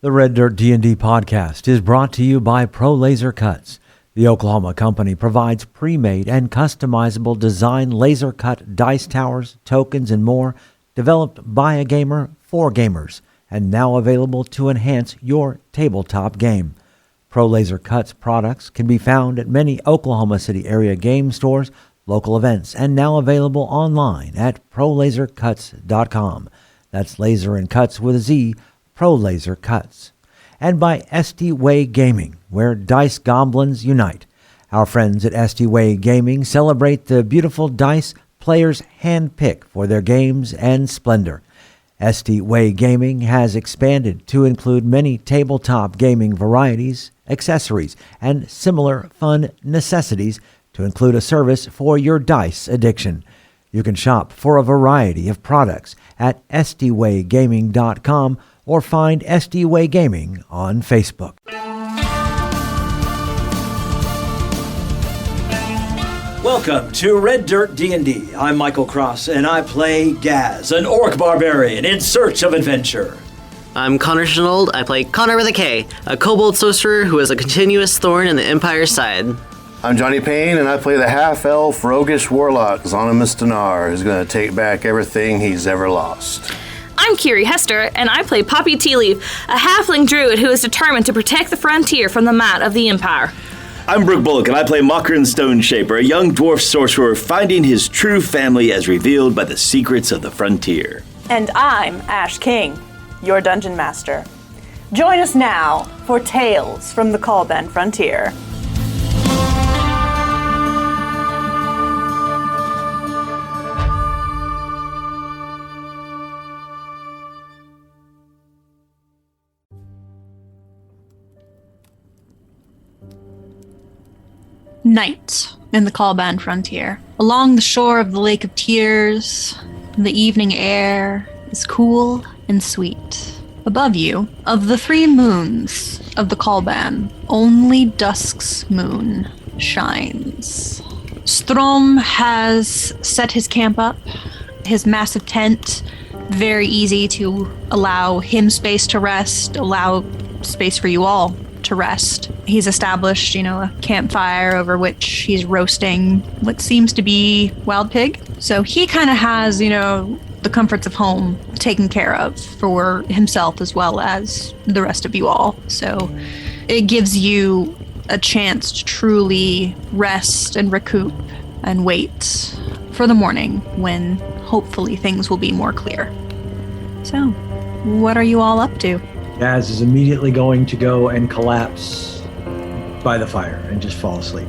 The Red Dirt D&D podcast is brought to you by Pro Laser Cuts. The Oklahoma company provides pre-made and customizable design laser cut dice towers, tokens, and more, developed by a gamer for gamers, and now available to enhance your tabletop game. Pro Laser Cuts products can be found at many Oklahoma City area game stores, local events, and now available online at prolasercuts.com. That's laser and cuts with a Z, Pro Laser Cuts. And by SD Way Gaming, where dice goblins unite. Our friends at SD Way Gaming celebrate the beautiful dice players handpick for their games and splendor. SD Way Gaming has expanded to include many tabletop gaming varieties, accessories, and similar fun necessities to include a service for your dice addiction. You can shop for a variety of products at sdwaygaming.com or find SD Way Gaming on Facebook. Welcome to Red Dirt D&D. I'm Michael Cross, and I play Gaz, an orc barbarian in search of adventure. I'm Konnor Shenold. I play Konnor with a K, a Kobold Sorcerer who is a continuous thorn in the Empire's side. I'm Johnny Payne, and I play the half-elf roguish warlock Xonimus who's going to take back everything he's ever lost. I'm Kiri Hester, and I play Poppy Tealeaf, a halfling druid who is determined to protect the frontier from the might of the Empire. I'm Brooke Bullock, and I play Mokrin Stoneshaper, a young dwarf sorcerer finding his true family as revealed by the secrets of the frontier. And I'm Ash King, your dungeon master. Join us now for Tales from the Callband Frontier. Night in the Callband Frontier. Along the shore of the Lake of Tears, the evening air is cool and sweet. Above you, of the 3 moons of the Callband, only Dusk's moon shines. Strom has set his camp up, his massive tent, very easy to allow him space to rest, allow space for you all to rest. He's established, a campfire over which he's roasting what seems to be wild pig. So he kind of has, the comforts of home taken care of for himself as well as the rest of you all. So it gives you a chance to truly rest and recoup and wait for the morning when hopefully things will be more clear. So, what are you all up to? Gaz is immediately going to go and collapse by the fire and just fall asleep.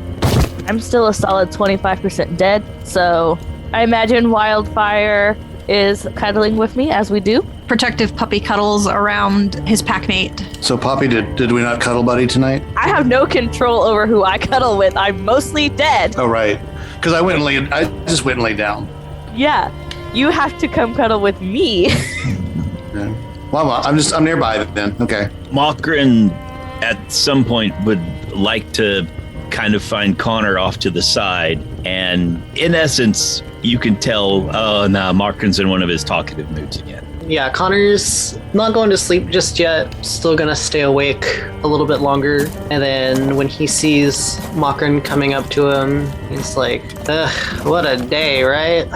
I'm still a solid 25% dead, so I imagine Wildfire is cuddling with me as we do. Protective puppy cuddles around his packmate. So, Poppy, did we not cuddle buddy tonight? I have no control over who I cuddle with. I'm mostly dead. Oh, right. Because I just went and laid down. Yeah, you have to come cuddle with me. Yeah. Well, I'm nearby then. Okay. Mokrin, at some point, would like to kind of find Konnor off to the side, and in essence, you can tell, Mokrin's in one of his talkative moods again. Yeah, Konnor's not going to sleep just yet, still gonna stay awake a little bit longer, and then when he sees Mokrin coming up to him, he's like, ugh, what a day, right?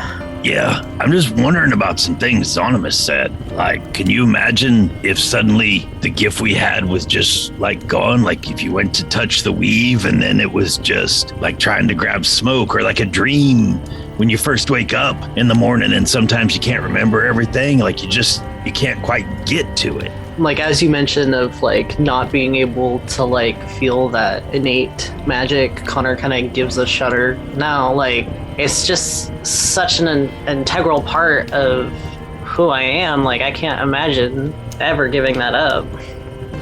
Yeah, I'm just wondering about some things Xonimus said. Like, can you imagine if suddenly the gift we had was just, gone? Like, if you went to touch the weave and then it was just, trying to grab smoke, or like a dream when you first wake up in the morning and sometimes you can't remember everything. You can't quite get to it. As you mentioned of, not being able to, feel that innate magic, Konnor kind of gives a shudder. Now, it's just such an integral part of who I am. I can't imagine ever giving that up.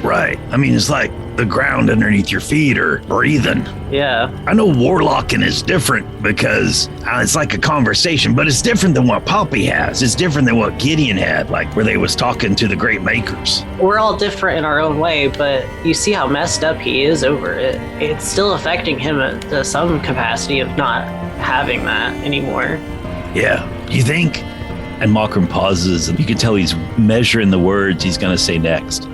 Right. I mean, it's like the ground underneath your feet are breathing. Yeah. I know warlocking is different because it's like a conversation, but it's different than what Poppy has. It's different than what Gideon had, where they was talking to the great makers. We're all different in our own way, but you see how messed up he is over it. It's still affecting him to some capacity of not having that anymore. Yeah. You think? And Mokrin pauses, and you can tell he's measuring the words he's going to say next.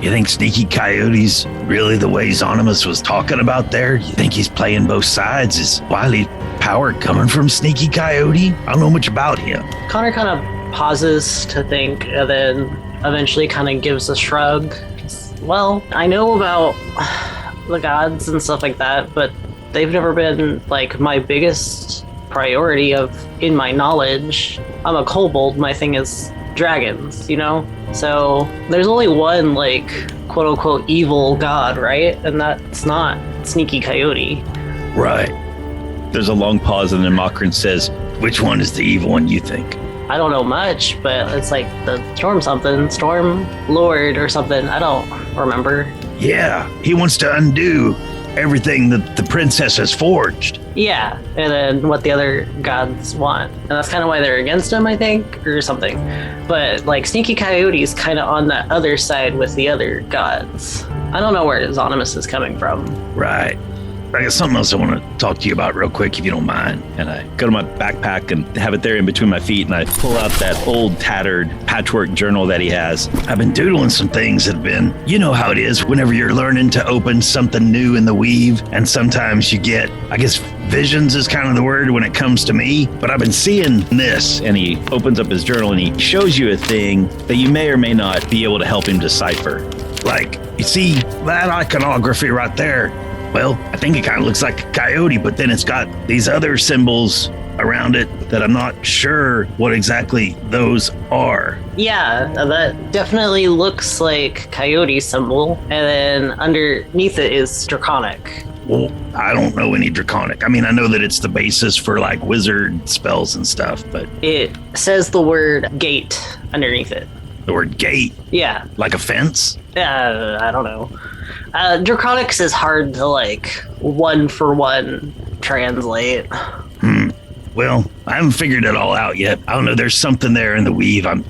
You think Sneaky Coyote's really the way Xonimus was talking about there? You think he's playing both sides? Is wily power coming from Sneaky Coyote? I don't know much about him. Konnor kind of pauses to think and then eventually kind of gives a shrug. Well, I know about the gods and stuff like that, but they've never been like my biggest priority in my knowledge. I'm a kobold, my thing is dragons, you know? So there's only one like quote unquote evil god, right? And that's not Sneaky Coyote. Right. There's a long pause and then Makrin says, which one is the evil one you think? I don't know much, but it's like the Storm Lord or something. I don't remember. Yeah, he wants to undo everything that the princess has forged. Yeah, and then what the other gods want. And that's kind of why they're against him, I think, or something. But like Sneaky Coyote's kind of on that other side with the other gods. I don't know where Xonimus is coming from. Right. I got something else I want to talk to you about real quick, if you don't mind. And I go to my backpack and have it there in between my feet, and I pull out that old tattered patchwork journal that he has. I've been doodling some things that have been, you know how it is whenever you're learning to open something new in the weave, and sometimes you get, I guess, visions is kind of the word when it comes to me, but I've been seeing this. And he opens up his journal and he shows you a thing that you may or may not be able to help him decipher. Like, you see that iconography right there? Well, I think it kind of looks like a coyote, but then it's got these other symbols around it that I'm not sure what exactly those are. Yeah, that definitely looks like coyote symbol, and then underneath it is draconic. Well, I don't know any draconic. I mean, I know that it's the basis for like wizard spells and stuff, but It says the word gate underneath it. the word gate, Yeah, like a fence? I don't know. Draconics is hard to like one for one translate. Well, I haven't figured it all out yet. I don't know. There's something there in the weave. I'm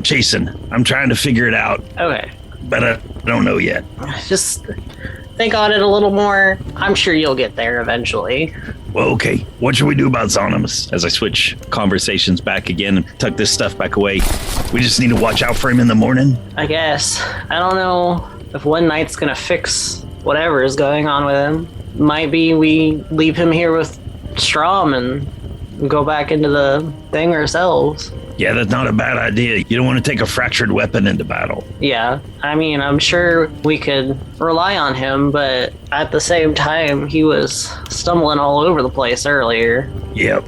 chasing. I'm trying to figure it out, Okay, but I don't know yet. just think on it a little more. I'm sure you'll get there eventually. Well, okay. What should we do about Xonimus? As I switch conversations back again and tuck this stuff back away, we just need to watch out for him in the morning. I guess. I don't know if one night's gonna fix whatever is going on with him. Might be we leave him here with Strom and go back into the thing ourselves. Yeah, that's not a bad idea. You don't want to take a fractured weapon into battle. Yeah, I mean, I'm sure we could rely on him, but at the same time, he was stumbling all over the place earlier. Yep.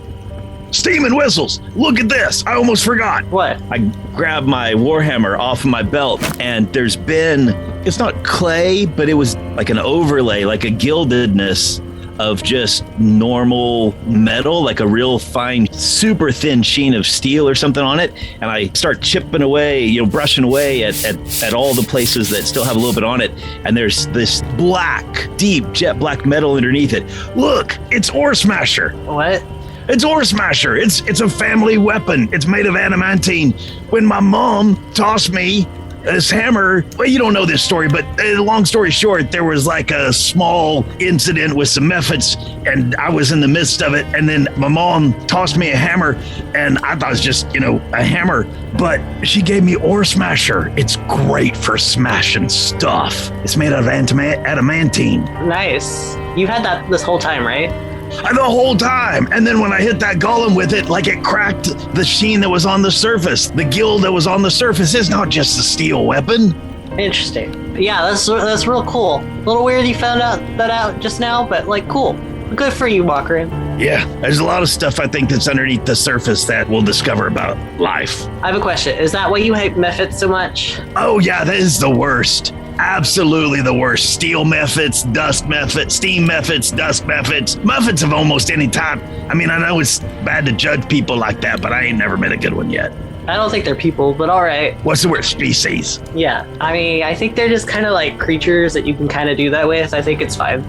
Steam and whistles. Look at this. I almost forgot. What? I grabbed my warhammer off of my belt, and there's been, it's not clay, but it was like an overlay, like a gildedness of just normal metal, like a real fine, super thin sheen of steel or something on it. And I start chipping away, brushing away at all the places that still have a little bit on it. And there's this black, deep jet black metal underneath it. Look, it's Ore Smasher. What? It's Ore Smasher. It's a family weapon. It's made of adamantine. When my mom tossed me this hammer, well, you don't know this story, but long story short, there was like a small incident with some methods, and I was in the midst of it, and then my mom tossed me a hammer, and I thought it was just, a hammer, but she gave me Ore Smasher. It's great for smashing stuff. It's made out of adamantine. Nice. You've had that this whole time, right? The whole time. And then when I hit that golem with it, like it cracked the sheen that was on the surface. The gild that was on the surface is not just a steel weapon. Interesting. Yeah, that's real cool. A little weird you found that out just now, but like cool. Good for you, Makrin. Yeah, there's a lot of stuff I think that's underneath the surface that we'll discover about life. I have a question. Is that why you hate Mephits so much? Oh yeah, that is the worst. Absolutely the worst. Steel methods, dust methods, steam methods, dust methods, methods of almost any type. I mean, I know it's bad to judge people like that, but I ain't never met a good one yet. I don't think they're people, but all right. What's the word? Species. Yeah, I mean, I think they're just kind of like creatures that you can kind of do that with. I think it's fine.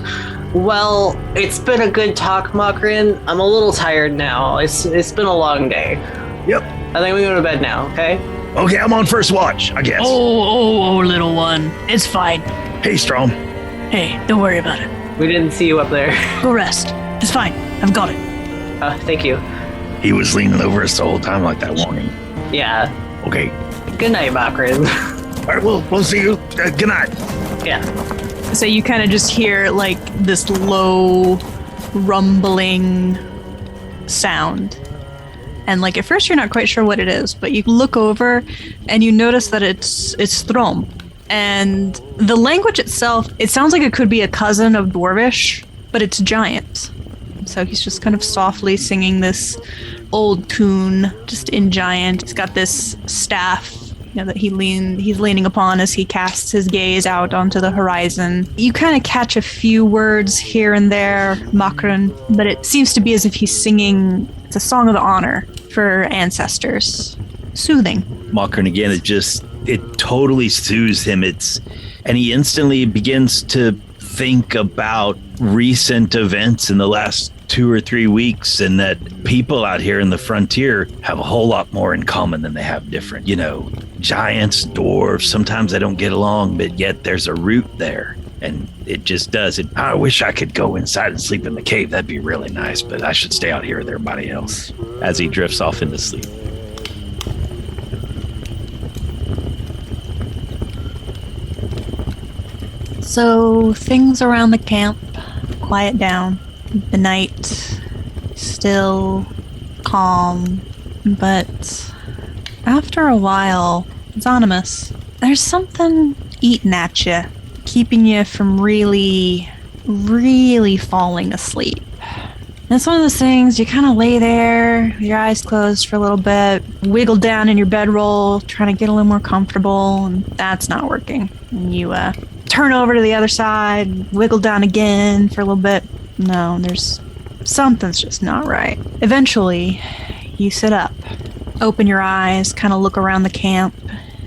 Well, it's been a good talk, Makrin. I'm a little tired now. It's been a long day. Yep. I think we go to bed now, okay? Okay, I'm on first watch, I guess. Oh, little one. It's fine. Hey, Strom. Hey, don't worry about it. We didn't see you up there. Go rest. It's fine. I've got it. Thank you. He was leaning over us the whole time like that warning. Yeah. Okay. Good night, Makrin. All right, we'll see you. Good night. Yeah. So you kind of just hear like this low rumbling sound. And like at first you're not quite sure what it is, but you look over and you notice that it's Throm. And the language itself, it sounds like it could be a cousin of Dwarvish, but it's giant. So he's just kind of softly singing this old tune, just in giant. He's got this staff, that he's leaning upon as he casts his gaze out onto the horizon. You kind of catch a few words here and there, Makran, but it seems to be as if he's singing, it's a song of honor for ancestors. Soothing. Makran again, it totally soothes him. And he instantly begins to think about recent events in the last 2 or 3 weeks, and that people out here in the frontier have a whole lot more in common than they have different. Giants, dwarves, sometimes they don't get along, but yet there's a root there. And it just does it. I wish I could go inside and sleep in the cave. That'd be really nice, but I should stay out here with everybody else. As he drifts off into sleep. So things around the camp quiet down. The night still calm, but after a while, Xonimus, there's something eating at you, keeping you from really falling asleep. And it's one of those things, you kind of lay there, with your eyes closed for a little bit, wiggle down in your bedroll, trying to get a little more comfortable, and that's not working. And you turn over to the other side, wiggle down again for a little bit. No, something's just not right. Eventually, you sit up, open your eyes, kind of look around the camp,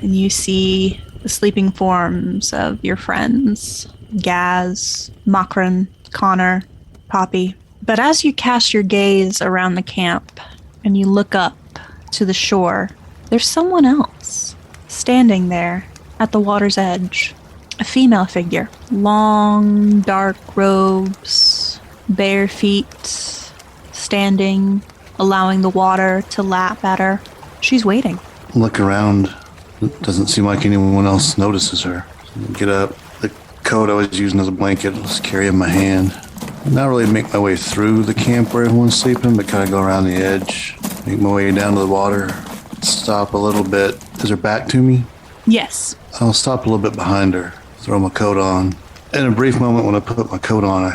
and you see the sleeping forms of your friends, Gaz, Makran, Konnor, Poppy. But as you cast your gaze around the camp and you look up to the shore, there's someone else standing there at the water's edge. A female figure. Long, dark robes, bare feet, standing, allowing the water to lap at her. She's waiting. Look around. It doesn't seem like anyone else notices her. Get up. The coat I was using as a blanket, just carry in my hand. Not really make my way through the camp where everyone's sleeping, but kind of go around the edge, make my way down to the water, stop a little bit. Is her back to me? Yes. I'll stop a little bit behind her, throw my coat on. In a brief moment when I put my coat on,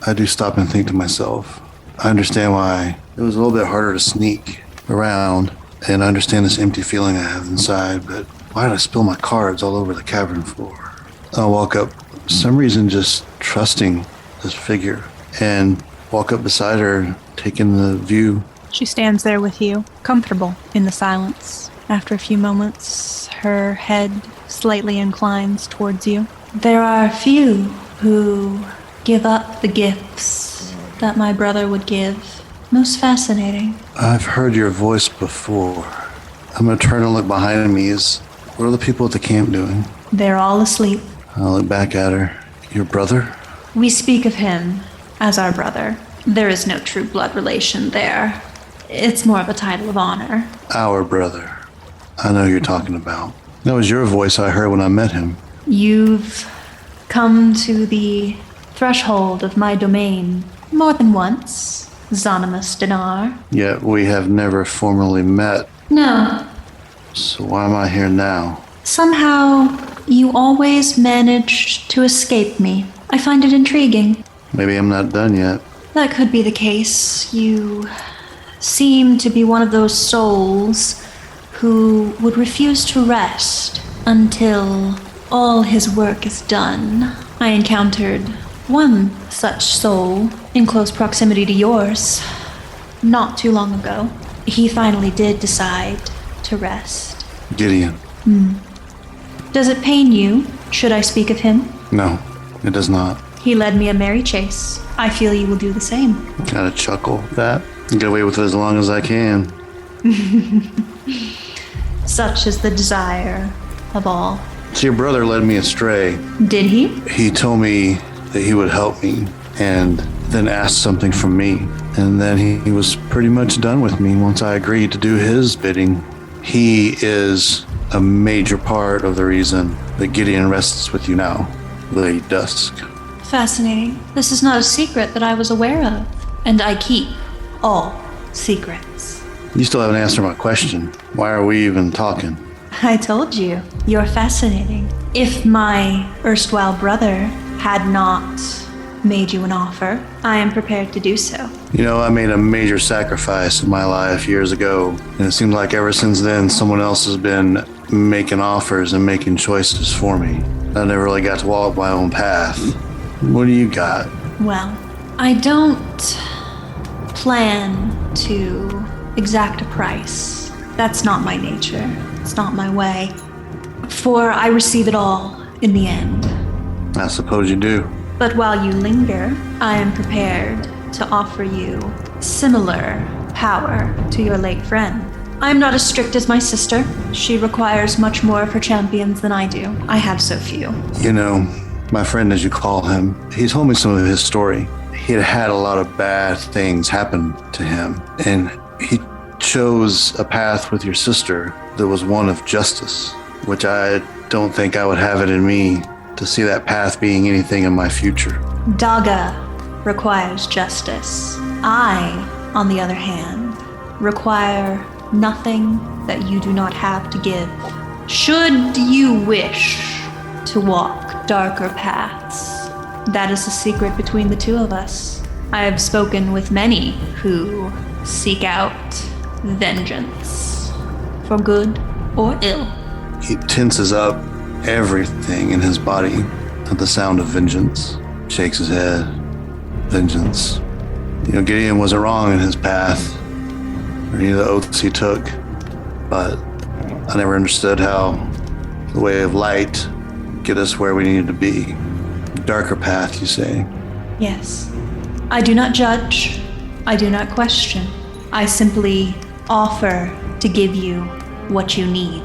I do stop and think to myself, I understand why it was a little bit harder to sneak around, and I understand this empty feeling I have inside, but why did I spill my cards all over the cavern floor? I'll walk up, for some reason just trusting this figure, and walk up beside her, taking the view. She stands there with you, comfortable in the silence. After a few moments, her head slightly inclines towards you. There are few who give up the gifts that my brother would give. Most fascinating. I've heard your voice before. I'm going to turn and look behind me. What are the people at the camp doing? They're all asleep. I'll look back at her. Your brother? We speak of him as our brother. There is no true blood relation there. It's more of a title of honor. Our brother. I know who you're talking about. That was your voice I heard when I met him. You've come to the threshold of my domain more than once, Xonimus Dinar. Yet we have never formally met. No. So why am I here now? Somehow, you always manage to escape me. I find it intriguing. Maybe I'm not done yet. That could be the case. You seem to be one of those souls who would refuse to rest until all his work is done. I encountered one such soul in close proximity to yours not too long ago. He finally did decide to rest. Gideon. Does it pain you, should I speak of him? No, it does not. He led me a merry chase. I feel you will do the same. Kind of chuckle at that. Get away with it as long as I can. Such is the desire of all. So your brother led me astray. Did he? He told me that he would help me and then asked something from me. And then he was pretty much done with me once I agreed to do his bidding. He is a major part of the reason that Gideon rests with you now, Lady Dusk. Fascinating. This is not a secret that I was aware of, and I keep all secrets. You still haven't answered my question. Why are we even talking? I told you, you're fascinating. If my erstwhile brother had not made you an offer, I am prepared to do so. You know, I made a major sacrifice in my life years ago, and it seems like ever since then, someone else has been making offers and making choices for me. I never really got to walk my own path. What do you got? Well, I don't plan to exact a price. That's not my nature. It's not my way. For I receive it all in the end. I suppose you do. But while you linger, I am prepared to offer you similar power to your late friend. I am not as strict as my sister. She requires much more of her champions than I do. I have so few. You know, my friend, as you call him, he told me some of his story. He had had a lot of bad things happen to him, and he chose a path with your sister that was one of justice, which I don't think I would have it in me to see that path being anything in my future. Daga requires justice. I, on the other hand, require nothing that you do not have to give. Should you wish to walk darker paths, that is a secret between the two of us. I have spoken with many who seek out vengeance, for good or ill. He tenses up everything in his body at the sound of vengeance, shakes his head. Vengeance. You know, Gideon wasn't wrong in his path, or any of the oaths he took, but I never understood how the way of light get us where we needed to be. Darker path, you say? Yes. I do not judge. I do not question. I simply offer to give you what you need.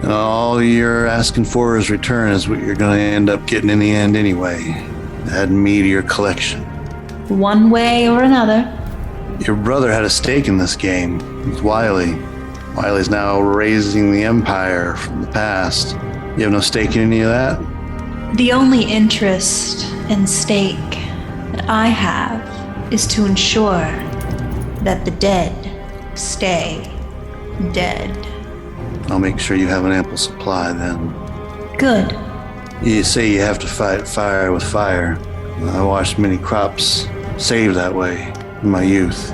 And all you're asking for as return is what you're going to end up getting in the end anyway. Add me to your collection. One way or another. Your brother had a stake in this game. He's Wily. Wily's now raising the empire from the past. You have no stake in any of that? The only interest and stake that I have is to ensure that the dead stay dead. I'll make sure you have an ample supply then. Good. You say you have to fight fire with fire. I watched many crops saved that way in my youth.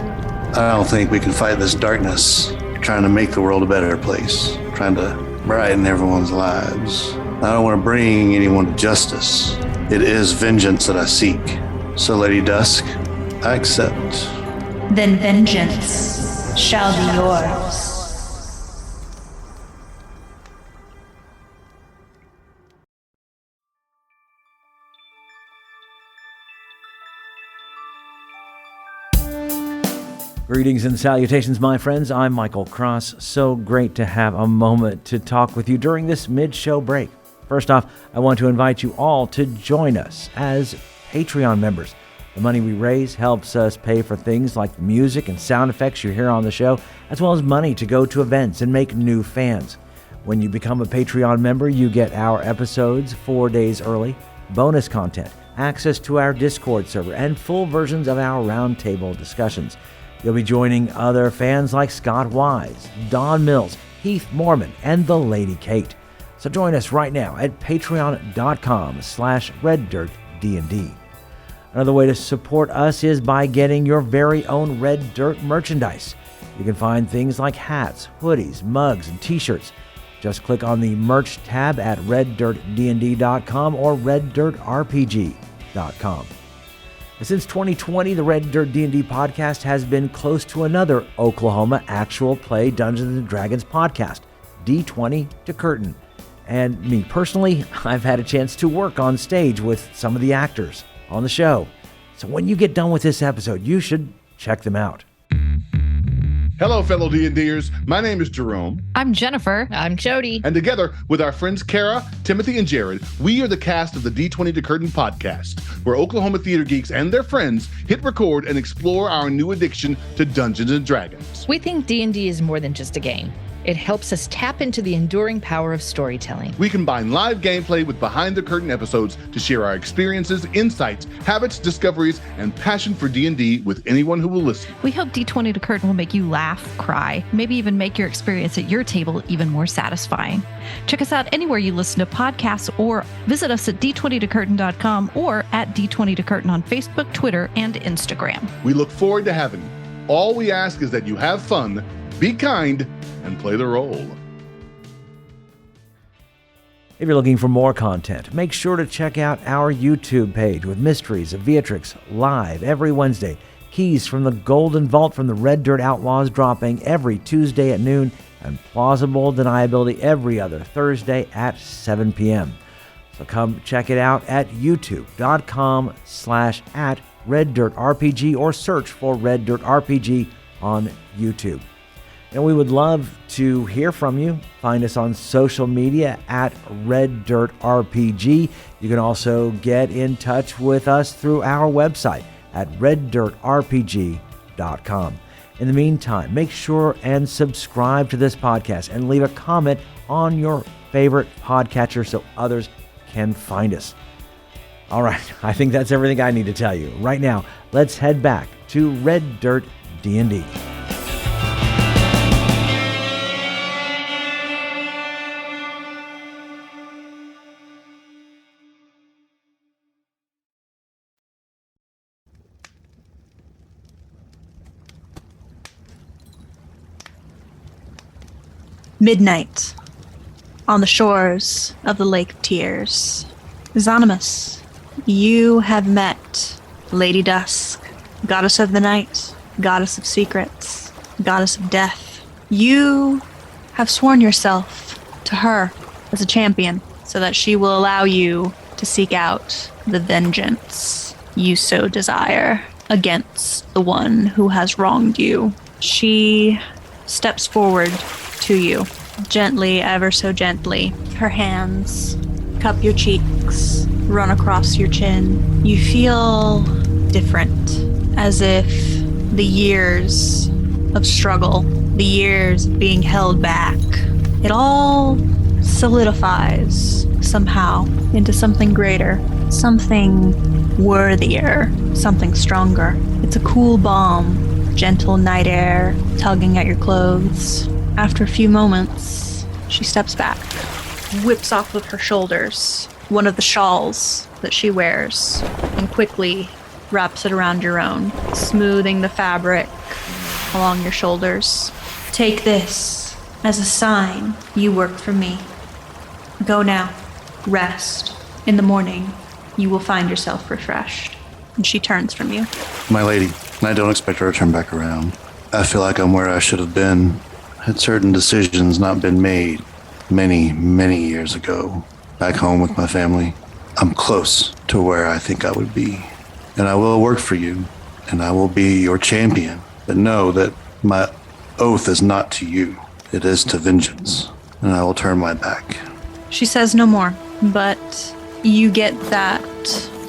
I don't think we can fight this darkness, trying to make the world a better place, trying to brighten everyone's lives. I don't want to bring anyone to justice. It is vengeance that I seek. So, Lady Dusk, I accept. Then vengeance shall be yours. Greetings and salutations, my friends. I'm Michael Cross. So great to have a moment to talk with you during this mid-show break. First off, I want to invite you all to join us as Patreon members. The money we raise helps us pay for things like music and sound effects you hear on the show, as well as money to go to events and make new fans. When you become a Patreon member, you get our episodes 4 days early, bonus content, access to our Discord server, and full versions of our roundtable discussions. You'll be joining other fans like Scott Wise, Don Mills, Heath Mormon, and the Lady Kate. So join us right now at patreon.com/reddirtdnd. Another way to support us is by getting your very own Red Dirt merchandise. You can find things like hats, hoodies, mugs, and t-shirts. Just click on the merch tab at reddirtdnd.com or reddirtrpg.com. Since 2020, the Red Dirt D&D podcast has been close to another Oklahoma actual play Dungeons & Dragons podcast, D20 to Curtain. And me personally, I've had a chance to work on stage with some of the actors on the show. So when you get done with this episode, you should check them out. Hello, fellow D&Ders. My name is Jerome. I'm Jennifer. I'm Jody. And together with our friends Kara, Timothy, and Jared, we are the cast of the D20 to Curtain podcast, where Oklahoma theater geeks and their friends hit record and explore our new addiction to Dungeons & Dragons. We think D&D is more than just a game. It helps us tap into the enduring power of storytelling. We combine live gameplay with behind-the-curtain episodes to share our experiences, insights, habits, discoveries, and passion for D&D with anyone who will listen. We hope D20 to Curtain will make you laugh, cry, maybe even make your experience at your table even more satisfying. Check us out anywhere you listen to podcasts or visit us at d20tocurtain.com or at d20tocurtain on Facebook, Twitter, and Instagram. We look forward to having you. All we ask is that you have fun, be kind, and play the role. If you're looking for more content, make sure to check out our YouTube page with Mysteries of Beatrix live every Wednesday. Keys from the Golden Vault from the Red Dirt Outlaws dropping every Tuesday at noon, and Plausible Deniability every other Thursday at 7 p.m. So come check it out at youtube.com/@RedDirtRPG or search for Red Dirt RPG on YouTube. And we would love to hear from you. Find us on social media at Red Dirt RPG. You can also get in touch with us through our website at reddirtrpg.com. In the meantime, make sure and subscribe to this podcast and leave a comment on your favorite podcatcher so others can find us. All right, I think that's everything I need to tell you. Right now, let's head back to Red Dirt D&D. Midnight, on the shores of the Lake of Tears. Xonimus, you have met Lady Dusk, goddess of the night, goddess of secrets, goddess of death. You have sworn yourself to her as a champion so that she will allow you to seek out the vengeance you so desire against the one who has wronged you. She steps forward to you, gently, ever so gently. Her hands cup your cheeks, run across your chin. You feel different, as if the years of struggle, the years of being held back, it all solidifies somehow into something greater, something worthier, something stronger. It's a cool balm, gentle night air tugging at your clothes. After a few moments, she steps back, whips off of her shoulders one of the shawls that she wears, and quickly wraps it around your own, smoothing the fabric along your shoulders. Take this as a sign you worked for me. Go now. Rest. In the morning, you will find yourself refreshed. And she turns from you. My lady, I don't expect her to turn back around. I feel like I'm where I should have been. Had certain decisions not been made many, many years ago. Back home with my family, I'm close to where I think I would be. And I will work for you, and I will be your champion. But know that my oath is not to you. It is to vengeance. And I will turn my back. She says no more, but you get that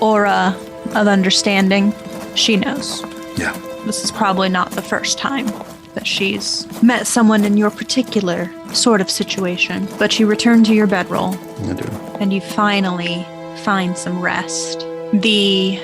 aura of understanding. She knows. Yeah. This is probably not the first time that she's met someone in your particular sort of situation, but you return to your bedroll. I do. And you finally find some rest. The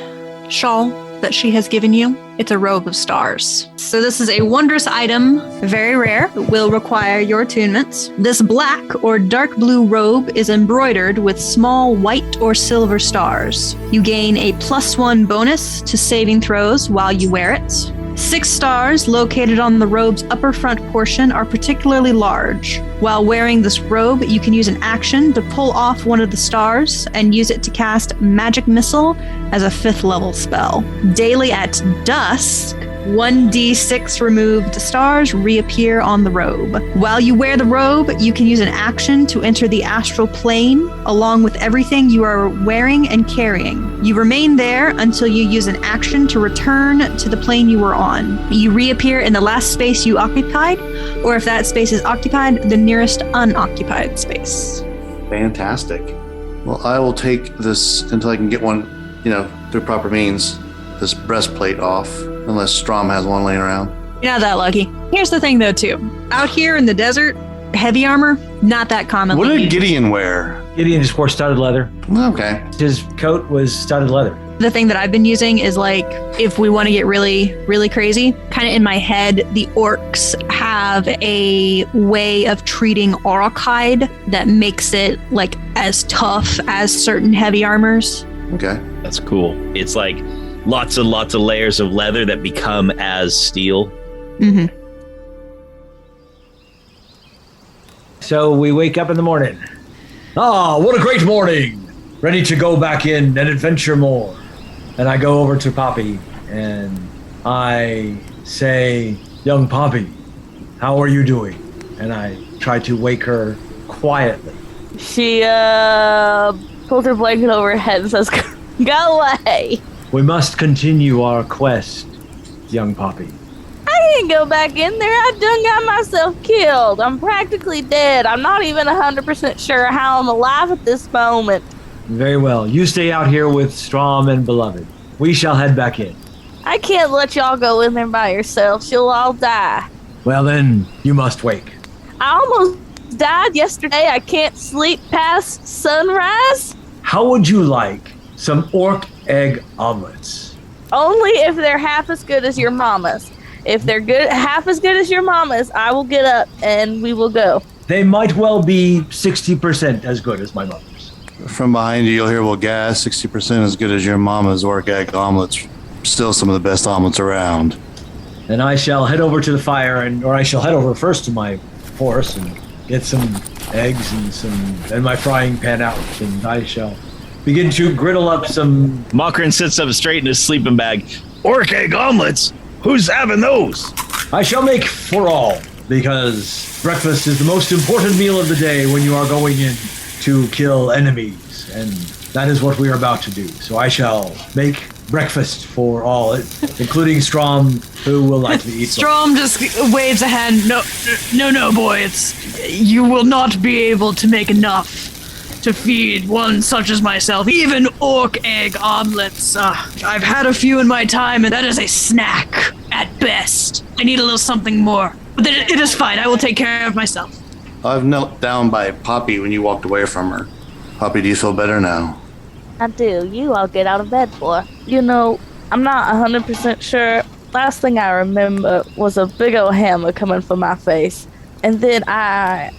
shawl that she has given you, it's a robe of stars. So this is a wondrous item, very rare. It will require your attunements. This black or dark blue robe is embroidered with small white or silver stars. You gain a +1 bonus to saving throws while you wear it. 6 stars located on the robe's upper front portion are particularly large. While wearing this robe, you can use an action to pull off one of the stars and use it to cast Magic Missile as a 5th level spell. Daily at dusk, 1d6 removed stars reappear on the robe. While you wear the robe, you can use an action to enter the astral plane along with everything you are wearing and carrying. You remain there until you use an action to return to the plane you were on. You reappear in the last space you occupied, or if that space is occupied, the nearest unoccupied space. Fantastic. Well, I will take this until I can get one, through proper means, this breastplate off, unless Strom has one laying around. You're not that lucky. Here's the thing, though, too. Out here in the desert, heavy armor, not that common. What did Gideon wear? Gideon just wore studded leather. Okay. His coat was studded leather. The thing that I've been using is like, if we want to get really, really crazy, kind of in my head, the orcs have a way of treating orc hide that makes it like as tough as certain heavy armors. Okay. That's cool. It's like lots and lots of layers of leather that become as steel. Mm-hmm. So we wake up in the morning. Ah, what a great morning! Ready to go back in and adventure more. And I go over to Poppy and I say, young Poppy, how are you doing? And I try to wake her quietly. She pulls her blanket over her head and says, go away. We must continue our quest, young Poppy. I didn't go back in there. I done got myself killed. I'm practically dead. I'm not even 100% sure how I'm alive at this moment. Very well. You stay out here with Strom and Beloved. We shall head back in. I can't let y'all go in there by yourselves. You'll all die. Well then, you must wake. I almost died yesterday. I can't sleep past sunrise. How would you like some orc egg omelets? Only if they're half as good as your mama's. If they're good, half as good as your mama's, I will get up and we will go. They might well be 60% as good as my mother's. From behind you, you'll hear, well, gas, 60% as good as your mama's orc egg omelets. Still some of the best omelets around. And I shall head over to the fire, or I shall head over first to my horse and get some eggs and my frying pan out, and I shall begin to griddle up some... Mokrin sits up straight in his sleeping bag. Orc egg omelets? Who's having those? I shall make for all, because breakfast is the most important meal of the day when you are going in to kill enemies, and that is what we are about to do. So I shall make breakfast for all, including Strom, who will likely eat. Strom just waves a hand. No, boy. You will not be able to make enough to feed one such as myself. Even orc egg omelets. I've had a few in my time, and that is a snack at best. I need a little something more. But it is fine. I will take care of myself. I've knelt down by Poppy when you walked away from her. Poppy, do you feel better now? I do. You I'll get out of bed for. You know, I'm not 100% sure. Last thing I remember was a big old hammer coming from my face. And then I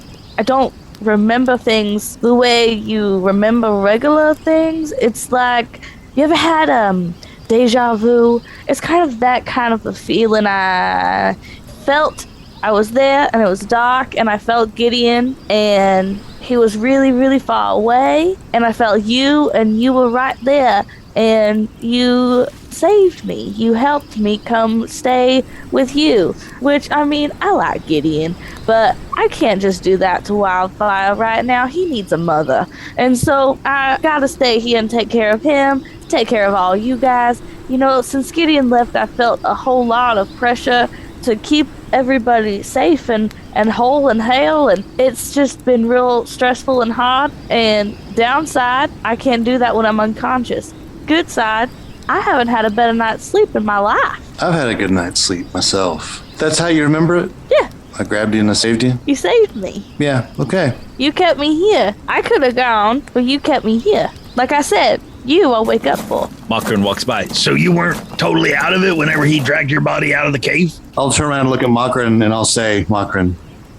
don't remember things the way you remember regular things. It's like, you ever had deja vu? It's kind of that kind of a feeling I felt. I was there and it was dark and I felt Gideon and he was really, really far away, and I felt you and you were right there and you saved me. You helped me come stay with you, which, I mean, I like Gideon, but I can't just do that to Wildfire right now. He needs a mother. And so I gotta stay here and take care of him, take care of all you guys. You know, since Gideon left, I felt a whole lot of pressure to keep everybody safe and whole and hale, and it's just been real stressful and hard. And downside, I can't do that when I'm unconscious. Good side, I haven't had a better night's sleep in my life. I've had a good night's sleep myself. That's how you remember it? Yeah. I grabbed you and I saved you? You saved me. Yeah, okay. You kept me here. I could have gone, but you kept me here. Like I said, you I'll wake up for. Mokrin walks by. So you weren't totally out of it whenever he dragged your body out of the cave? I'll turn around and look at Mokrin and I'll say, Mokrin.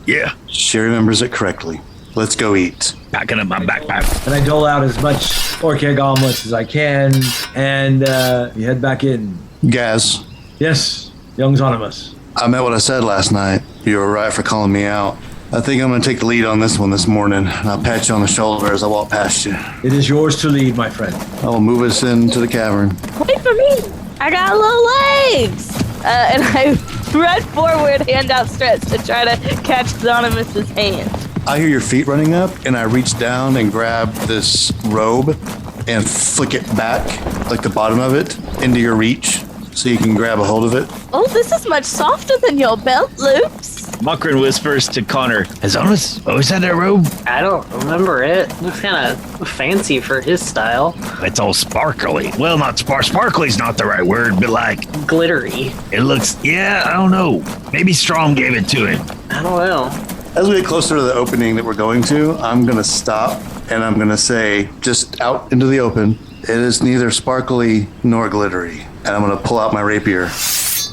Yeah. She remembers it correctly. Let's go eat. Packing up my backpack. And I dole out as much orc egg omelets as I can, and we head back in. Gaz. Yes, young Xonimus. I meant what I said last night. You were right for calling me out. I think I'm going to take the lead on this one this morning. I'll pat you on the shoulder as I walk past you. It is yours to lead, my friend. I will move us into the cavern. Wait for me. I got little legs. And I run forward, hand outstretched, to try to catch Xonimus's hand. I hear your feet running up, and I reach down and grab this robe and flick it back, like the bottom of it, into your reach, so you can grab a hold of it. Oh, this is much softer than your belt loops. Mokrin whispers to Konnor, has Xonimus always had that robe? I don't remember it. Looks kind of fancy for his style. It's all sparkly. Well, not sparkly's not the right word, but like... Glittery. It looks, I don't know. Maybe Strom gave it to him. I don't know. As we get closer to the opening that we're going to, I'm going to stop and I'm going to say, just out into the open, it is neither sparkly nor glittery. And I'm going to pull out my rapier.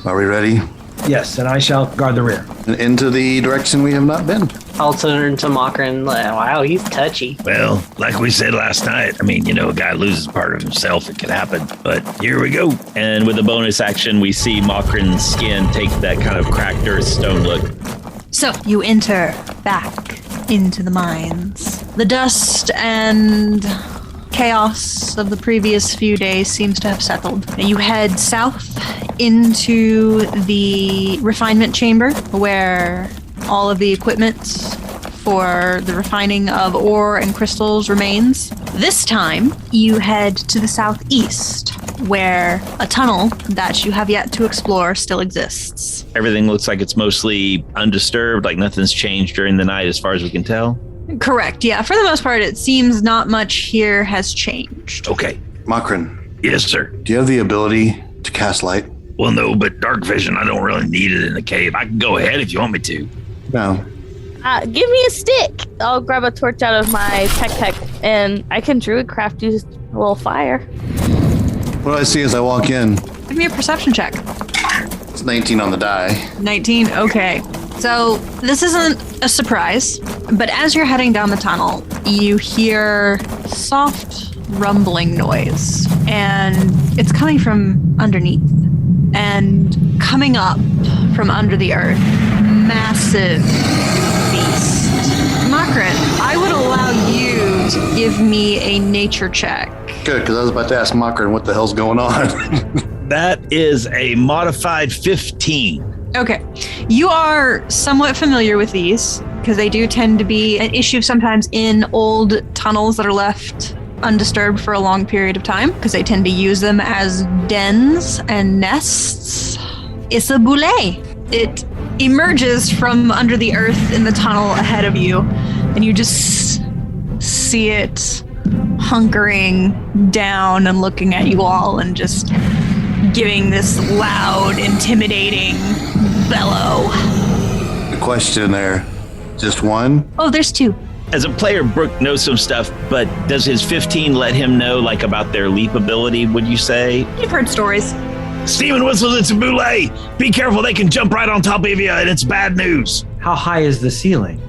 Are we ready? Yes, and I shall guard the rear. And into the direction we have not been. I'll turn to Mokrin. Wow, he's touchy. Well, like we said last night, I mean, a guy loses part of himself. It can happen. But here we go. And with a bonus action, we see Mokrin's skin take that kind of cracked earth stone look. So you enter back into the mines. The dust and chaos of the previous few days seems to have settled. You head south into the refinement chamber where all of the equipment for the refining of ore and crystals remains. This time, you head to the southeast where a tunnel that you have yet to explore still exists. Everything looks like it's mostly undisturbed, like nothing's changed during the night as far as we can tell. Correct, yeah. For the most part, it seems not much here has changed. Okay. Makrin, Yes, sir. do you have the ability to cast light? Well, no, but dark vision, I don't really need it in the cave. I can go ahead if you want me to. No. Give me a stick. I'll grab a torch out of my tech, and I can druidcraft use a little fire. What I see as I walk in, Give me a perception check. it's 19 on the die. 19, okay. So this isn't a surprise, but as you're heading down the tunnel, you hear soft rumbling noise, and it's coming from underneath. And coming up from under the earth, massive beast. Makrin, I would allow you to give me a nature check. Good, because I was about to ask Makrin what the hell's going on. That is a modified 15. Okay. You are somewhat familiar with these because they do tend to be an issue sometimes in old tunnels that are left undisturbed for a long period of time because they tend to use them as dens and nests. It's a boulet. It emerges from under the earth in the tunnel ahead of you, and you just see it hunkering down and looking at you all and just giving this loud, intimidating bellow. The question there, just one? Oh, there's two. As a player, Brooke knows some stuff, but does his 15 let him know, like, about their leap ability, would you say? You've heard stories. Steven whistles, it's a boulet. Be careful, they can jump right on top of you, and it's bad news. How high is the ceiling?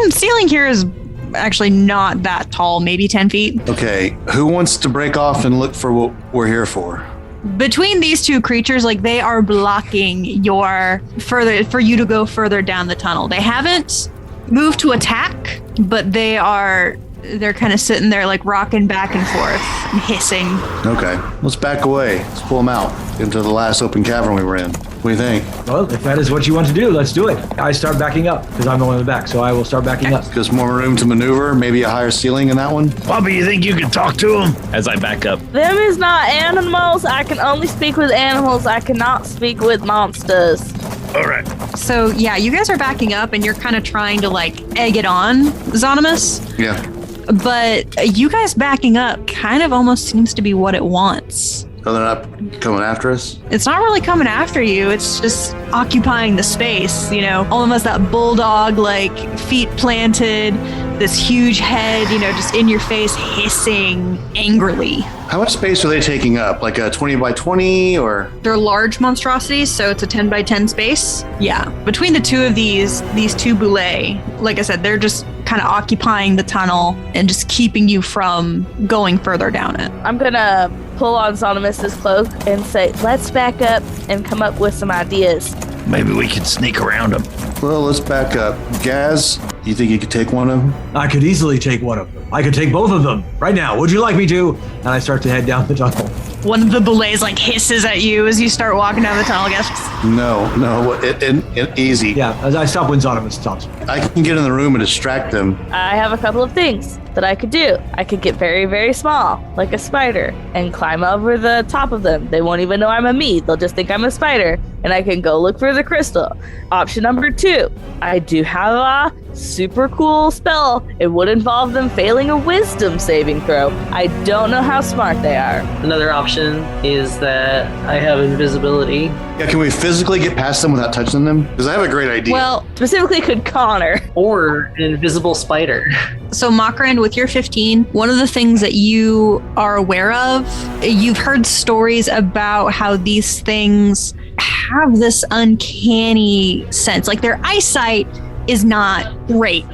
Ceiling here is actually not that tall, maybe 10 feet. Okay, who wants to break off and look for what we're here for? Between these two creatures, like, they are blocking for you to go further down the tunnel. They haven't moved to attack, but they're kind of sitting there, like, rocking back and forth and hissing. Okay, let's back away. Let's pull them out into the last open cavern we were in. What do you think? Well, if that is what you want to do, let's do it. I start backing up because I'm the one in the back, so I will start backing up. Just more room to maneuver, maybe a higher ceiling in that one? Bobby, you think you can talk to him? As I back up, Them is not animals. I can only speak with animals. I cannot speak with monsters. All right. So, yeah, you guys are backing up and you're kind of trying to, like, egg it on, Xonimus. Yeah. But you guys backing up kind of almost seems to be what it wants. Oh, they're not coming after us? It's not really coming after you. It's just occupying the space, you know, almost that bulldog, like, feet planted, this huge head, you know, just in your face, hissing angrily. How much space are they taking up? Like a 20 by 20 or? They're large monstrosities, so it's a 10 by 10 space. Yeah. Between the two of these two boulet, like I said, they're just kind of occupying the tunnel and just keeping you from going further down it. I'm gonna pull on Xonimus's cloak and say, let's back up and come up with some ideas. Maybe we can sneak around them. Well, let's back up. Gaz, you think you could take one of them? I could easily take one of them. I could take both of them right now. Would you like me to? And I start to head down the tunnel. One of the boulets, like, hisses at you as you start walking down the tunnel, I guess. No, easy. Yeah, as I stop when Xonimus stops me. I can get in the room and distract them. I have a couple of things. that I could do. I could get very, very small, like a spider, and climb over the top of them. They won't even know I'm a me. They'll just think I'm a spider, and I can go look for the crystal. Option number 2, I do have a super cool spell. It would involve them failing a wisdom saving throw. I don't know how smart they are. Another option is that I have invisibility. Yeah, can we physically get past them without touching them? Because I have a great idea. Well, specifically could Konnor. Or an invisible spider. So, Makran, with your 15, one of the things that you are aware of, you've heard stories about how these things have this uncanny sense. Like their eyesight is not great.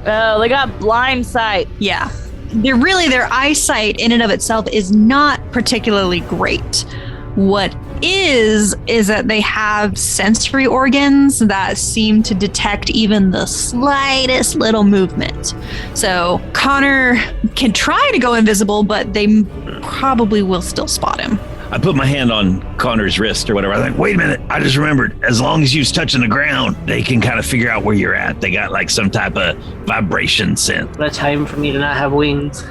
Oh, they got blind sight. Yeah. Their eyesight in and of itself is not particularly great. What is that they have sensory organs that seem to detect even the slightest little movement. So Konnor can try to go invisible, but they probably will still spot him. I put my hand on Connor's wrist or whatever. I was like, wait a minute. I just remembered. As long as you're touching the ground, they can kind of figure out where you're at. They got like some type of vibration sense. What a time for me to not have wings.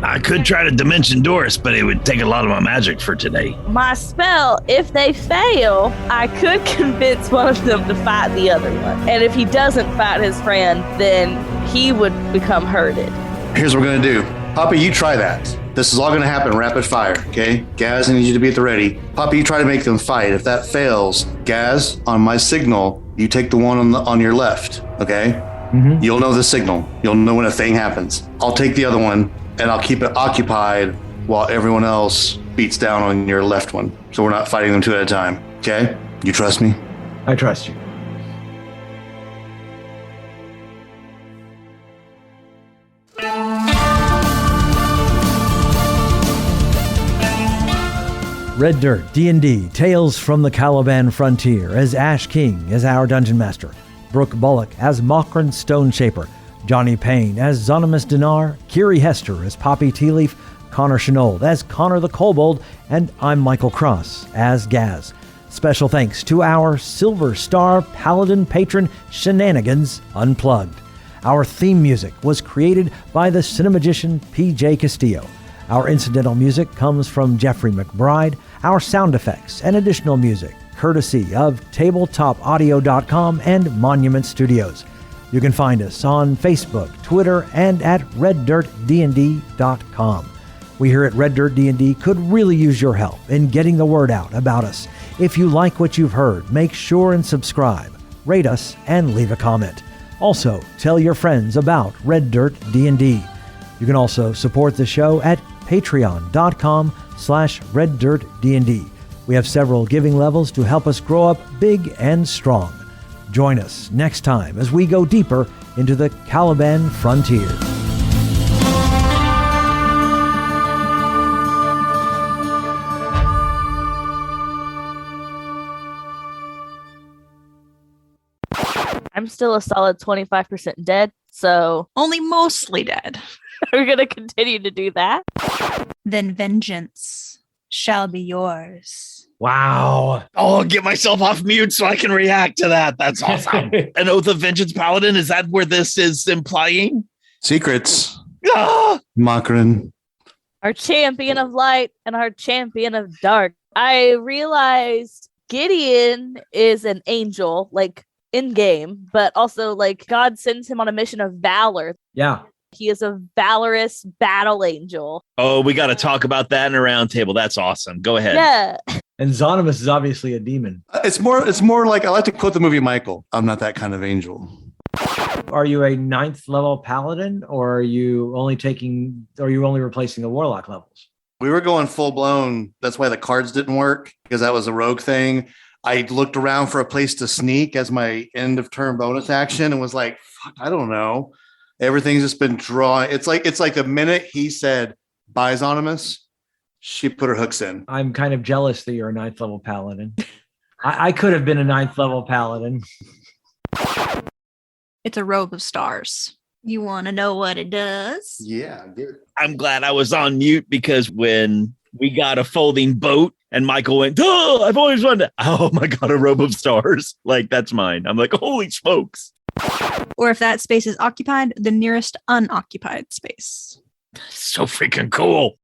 I could try to dimension Doris, but it would take a lot of my magic for today. My spell, if they fail, I could convince one of them to fight the other one. And if he doesn't fight his friend, then he would become hurted. Here's what we're going to do. Poppy, you try that. This is all going to happen rapid fire, okay? Gaz, I need you to be at the ready. Poppy, you try to make them fight. If that fails, Gaz, on my signal, you take the one on your left, okay? Mm-hmm. You'll know the signal. You'll know when a thing happens. I'll take the other one, and I'll keep it occupied while everyone else beats down on your left one. So we're not fighting them two at a time, okay? You trust me? I trust you. Red Dirt D&D Tales from the Caliban Frontier as Ash King as our Dungeon Master, Brooke Bullock as Makran Stoneshaper, Johnny Payne as Xonimus Dinar, Kiri Hester as Poppy Tealeaf, Connor Shenold as Konnor the Kobold, and I'm Michael Cross as Gaz. Special thanks to our Silver Star Paladin patron Shenanigans Unplugged. Our theme music was created by the cinemagician PJ Castillo. Our incidental music comes from Jeffrey McBride. Our sound effects and additional music courtesy of tabletopaudio.com and Monument Studios. You can find us on Facebook, Twitter, and at reddirtdnd.com. We here at Red Dirt D&D could really use your help in getting the word out about us. If you like what you've heard, make sure and subscribe, rate us, and leave a comment. Also, tell your friends about Red Dirt D&D. You can also support the show at patreon.com/reddirtdnd. We have several giving levels to help us grow up big and strong. Join us next time as we go deeper into the Caliban Frontier. I'm still a solid 25% dead, so Only mostly dead. we're going to continue to do that. Then vengeance shall be yours. Wow. I'll get myself off mute so I can react to that. That's awesome. An Oath of Vengeance Paladin, is that where this is implying? Secrets. Ah! Makran. Our champion of light and our champion of dark. I realized Gideon is an angel, like in game, but also like God sends him on a mission of valor. Yeah. He is a valorous battle angel. Oh, we got to talk about that in a round table. That's awesome. Go ahead. Yeah. And Xonimus is obviously a demon. It's more like, I like to quote the movie Michael. I'm not that kind of angel. Are you a 9th level paladin, or are you only replacing the warlock levels? We were going full blown. That's why the cards didn't work, because that was a rogue thing. I looked around for a place to sneak as my end of turn bonus action and was like, fuck, I don't know. Everything's just been drawn. It's like the minute he said, bye, Xonimus, she put her hooks in. I'm kind of jealous that you're a 9th level paladin. I could have been a 9th level paladin. It's a robe of stars. You want to know what it does? Yeah. I'm glad I was on mute, because when we got a folding boat and Michael went, oh, I've always wanted to, oh my God, a robe of stars. Like, that's mine. I'm like, holy smokes. Or if that space is occupied, the nearest unoccupied space. So freaking cool.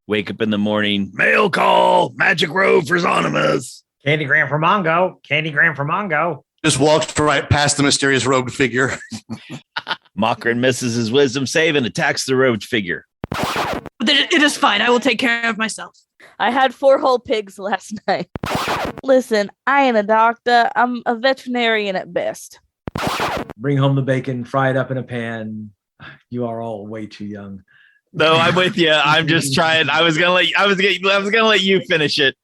Wake up in the morning, mail call, magic robe for Xonimus. Candygram for Mongo. Candygram for Mongo. Just walks right past the mysterious robed figure. Mokrin misses his wisdom save and attacks the robed figure. It is fine. I will take care of myself. I had 4 whole pigs last night. Listen, I ain't a doctor. I'm a veterinarian at best. Bring home the bacon, fry it up in a pan. You are all way too young. No, I'm with you. I'm just trying. I was gonna let you finish it.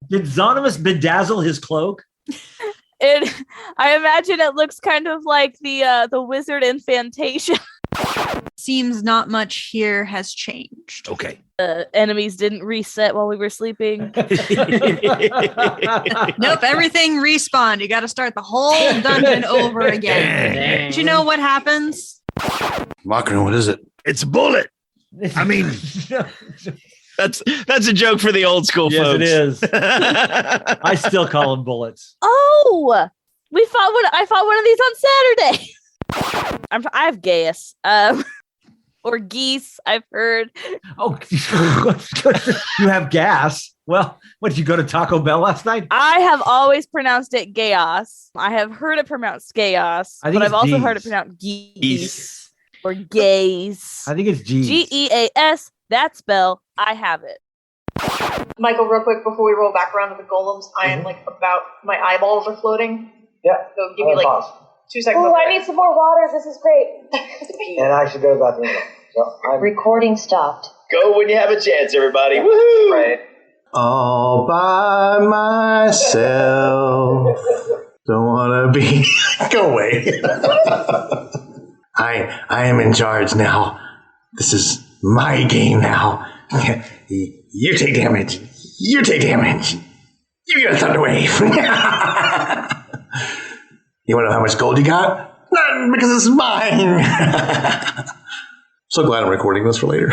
Did Xonimus bedazzle his cloak? I imagine it looks kind of like the wizard in Fantasia. Seems not much here has changed. Okay. Enemies didn't reset while we were sleeping. Nope, everything respawned. You got to start the whole dungeon over again. Dang. Do you know what happens? Mokrin, what is it? It's a bullet. I mean, That's a joke for the old school Yes, folks. it is. I still call them bullets. Oh, I fought one of these on Saturday. I have gas. Or geese, I've heard. Oh, you have gas. Well, what, did you go to Taco Bell last night? I have always pronounced it chaos. I have heard it pronounced chaos, I think but I've it's also geese. heard it pronounced geese or gaze. I think it's G's. Geas. That spell, I have it. Michael, real quick before we roll back around to the golems, I am like about my eyeballs are floating. Yeah. So give me like 2 seconds. Oh, I need some more water. This is great. And I should go to the bathroom. So Recording stopped. Go when you have a chance, everybody. Woohoo! Right. All by myself. Don't want to be. Go away. I am in charge now. This is my game now. You take damage. You take damage. You get a thunder wave. You want to know how much gold you got? None, because it's mine. So glad I'm recording this for later.